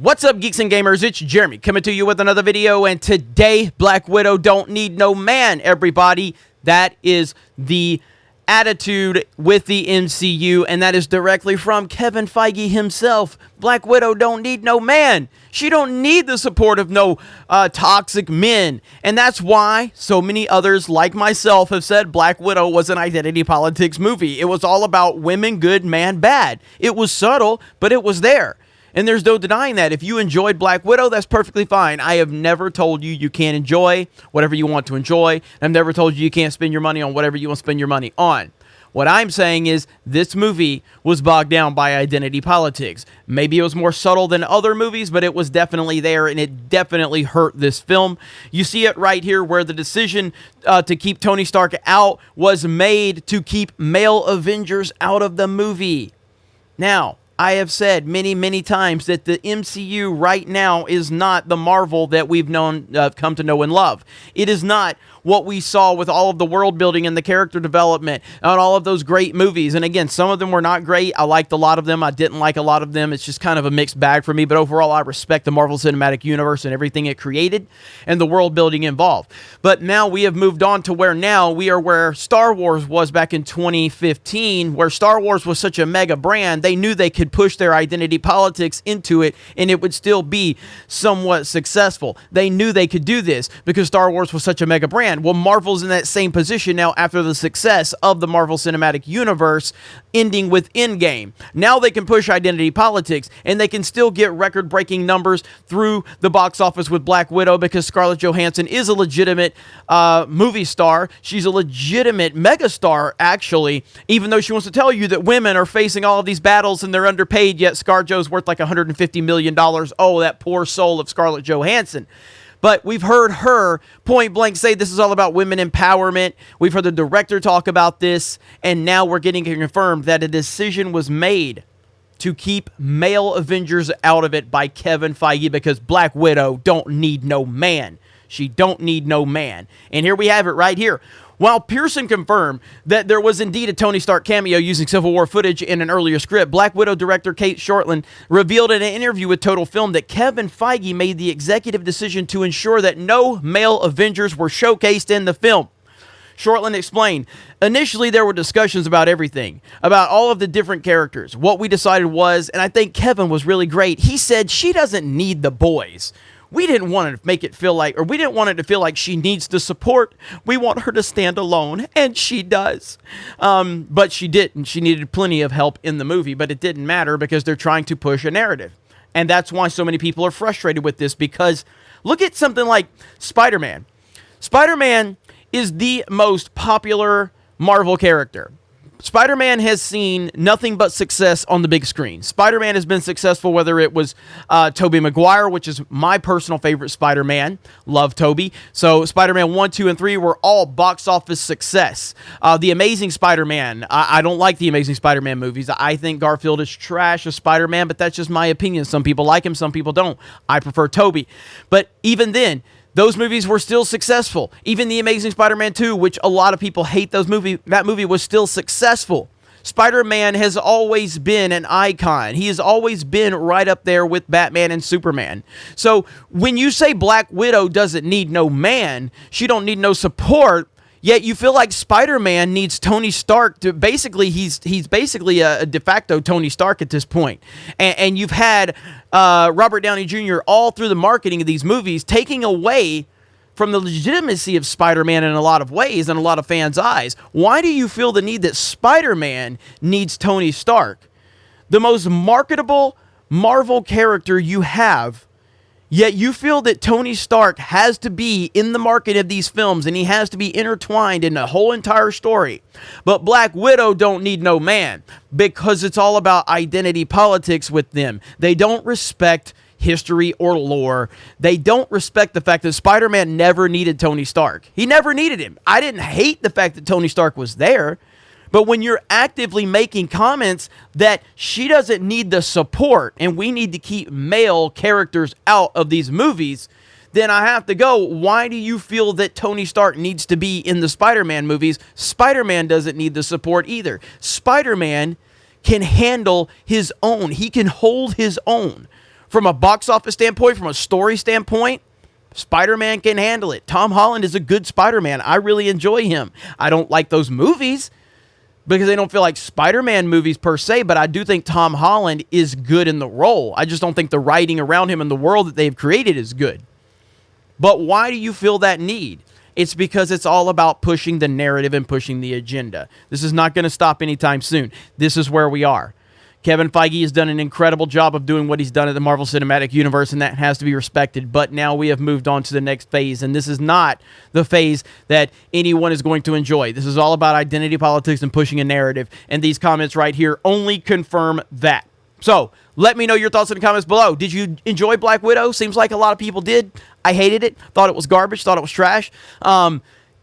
What's up, Geeks and Gamers? It's Jeremy coming to you with another video, and today, Black Widow don't need no man, everybody. That is the attitude with the MCU, and that is directly from Kevin Feige himself. Black Widow don't need no man. She don't need the support of no toxic men. And that's why so many others like myself have said Black Widow was an identity politics movie. It was all about women good, man bad. It was subtle, but it was there. And there's no denying that. If you enjoyed Black Widow, that's perfectly fine. I have never told you you can't enjoy whatever you want to enjoy. I've never told you you can't spend your money on whatever you want to spend your money on. What I'm saying is this movie was bogged down by identity politics. Maybe it was more subtle than other movies, but it was definitely there, and it definitely hurt this film. You see it right here where the decision to keep Tony Stark out was made to keep male Avengers out of the movie. Now, I have said many, many times that the MCU right now is not the Marvel that we've come to know and love. It is not what we saw with all of the world building and the character development and all of those great movies. And again, some of them were not great. I liked a lot of them. I didn't like a lot of them. It's just kind of a mixed bag for me. But overall, I respect the Marvel Cinematic Universe and everything it created and the world building involved. But now we have moved on to where now we are where Star Wars was back in 2015, where Star Wars was such a mega brand. They knew they could push their identity politics into it and it would still be somewhat successful. They knew they could do this because Star Wars was such a mega brand. Well, Marvel's in that same position now after the success of the Marvel Cinematic Universe ending with Endgame. Now they can push identity politics, and they can still get record-breaking numbers through the box office with Black Widow because Scarlett Johansson is a legitimate movie star. She's a legitimate megastar, actually, even though she wants to tell you that women are facing all of these battles and they're underpaid, yet ScarJo's worth like $150 million. Oh, that poor soul of Scarlett Johansson. But we've heard her point blank say this is all about women empowerment. We've heard the director talk about this, and now we're getting confirmed that a decision was made to keep male Avengers out of it by Kevin Feige because Black Widow don't need no man. She don't need no man. And here we have it right here. While Pearson confirmed that there was indeed a Tony Stark cameo using Civil War footage in an earlier script, Black Widow director Kate Shortland revealed in an interview with Total Film that Kevin Feige made the executive decision to ensure that no male Avengers were showcased in the film. Shortland explained, initially there were discussions about everything, about all of the different characters. What we decided was, and I think Kevin was really great, he said she doesn't need the boys. We didn't want to make it feel like, or we didn't want it to feel like she needs the support. We want her to stand alone, and she does. But she didn't. She needed plenty of help in the movie, but it didn't matter because they're trying to push a narrative. And that's why so many people are frustrated with this, because look at something like SpiderMan. SpiderMan is the most popular Marvel character. Spider-Man has seen nothing but success on the big screen. Spider-Man has been successful, whether it was Tobey Maguire, which is my personal favorite Spider-Man. Love Tobey. So Spider-Man 1, 2, and 3 were all box office success. The Amazing Spider-Man, I don't like the Amazing Spider-Man movies. I think Garfield is trash as Spider-Man, but that's just my opinion. Some people like him, some people don't. I prefer Tobey. But even then, those movies were still successful. Even The Amazing Spider-Man 2, which a lot of people hate those movies, that movie was still successful. Spider-Man has always been an icon. He has always been right up there with Batman and Superman. So when you say Black Widow doesn't need no man, she don't need no support, yet you feel like Spider-Man needs Tony Stark to basically, he's basically a de facto Tony Stark at this point. And you've had Robert Downey Jr. all through the marketing of these movies taking away from the legitimacy of Spider-Man in a lot of ways and a lot of fans' eyes. Why do you feel the need that Spider-Man needs Tony Stark? The most marketable Marvel character you have, yet you feel that Tony Stark has to be in the market of these films and he has to be intertwined in the whole entire story. But Black Widow don't need no man because it's all about identity politics with them. They don't respect history or lore. They don't respect the fact that Spider-Man never needed Tony Stark. He never needed him. I didn't hate the fact that Tony Stark was there. But when you're actively making comments that she doesn't need the support and we need to keep male characters out of these movies, then I have to go, why do you feel that Tony Stark needs to be in the Spider-Man movies? Spider-Man doesn't need the support either. Spider-Man can handle his own. He can hold his own From a box office standpoint, from a story standpoint, Spider-Man can handle it. Tom Holland is a good Spider-Man. I really enjoy him. I don't like those movies because they don't feel like Spider-Man movies per se, but I do think Tom Holland is good in the role. I just don't think the writing around him and the world that they've created is good. But why do you feel that need? It's because it's all about pushing the narrative and pushing the agenda. This is not going to stop anytime soon. This is where we are. Kevin Feige has done an incredible job of doing what he's done at the Marvel Cinematic Universe, and that has to be respected. But now we have moved on to the next phase, and this is not the phase that anyone is going to enjoy. This is all about identity politics and pushing a narrative, and these comments right here only confirm that. So, let me know your thoughts in the comments below. Did you enjoy Black Widow? Seems like a lot of people did. I hated it. Thought it was garbage. Thought it was trash.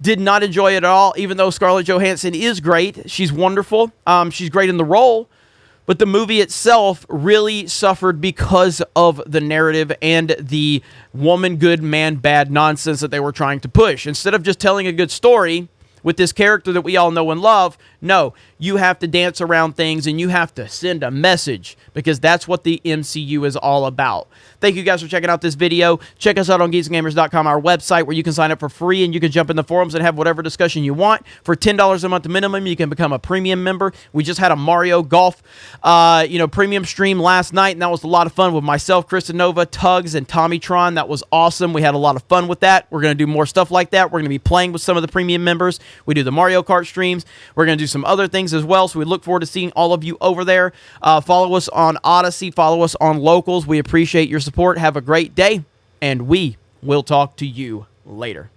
Did not enjoy it at all, even though Scarlett Johansson is great. She's wonderful. She's great in the role. But the movie itself really suffered because of the narrative and the woman good, man bad nonsense that they were trying to push. Instead of just telling a good story with this character that we all know and love, no, you have to dance around things and you have to send a message because that's what the MCU is all about. Thank you guys for checking out this video. Check us out on geeksgamers.com, our website, where you can sign up for free and you can jump in the forums and have whatever discussion you want. For $10 a month minimum, you can become a premium member. We just had a Mario Golf premium stream last night, and that was a lot of fun with myself, Kristen Nova, Tugs, and Tommy Tron. That was awesome. We had a lot of fun with that. We're going to do more stuff like that. We're going to be playing with some of the premium members. We do the Mario Kart streams. We're going to do some other things as well, so we look forward to seeing all of you over there. Follow us on Odyssey. Follow us on Locals. We appreciate your support. Have a great day, and we will talk to you later.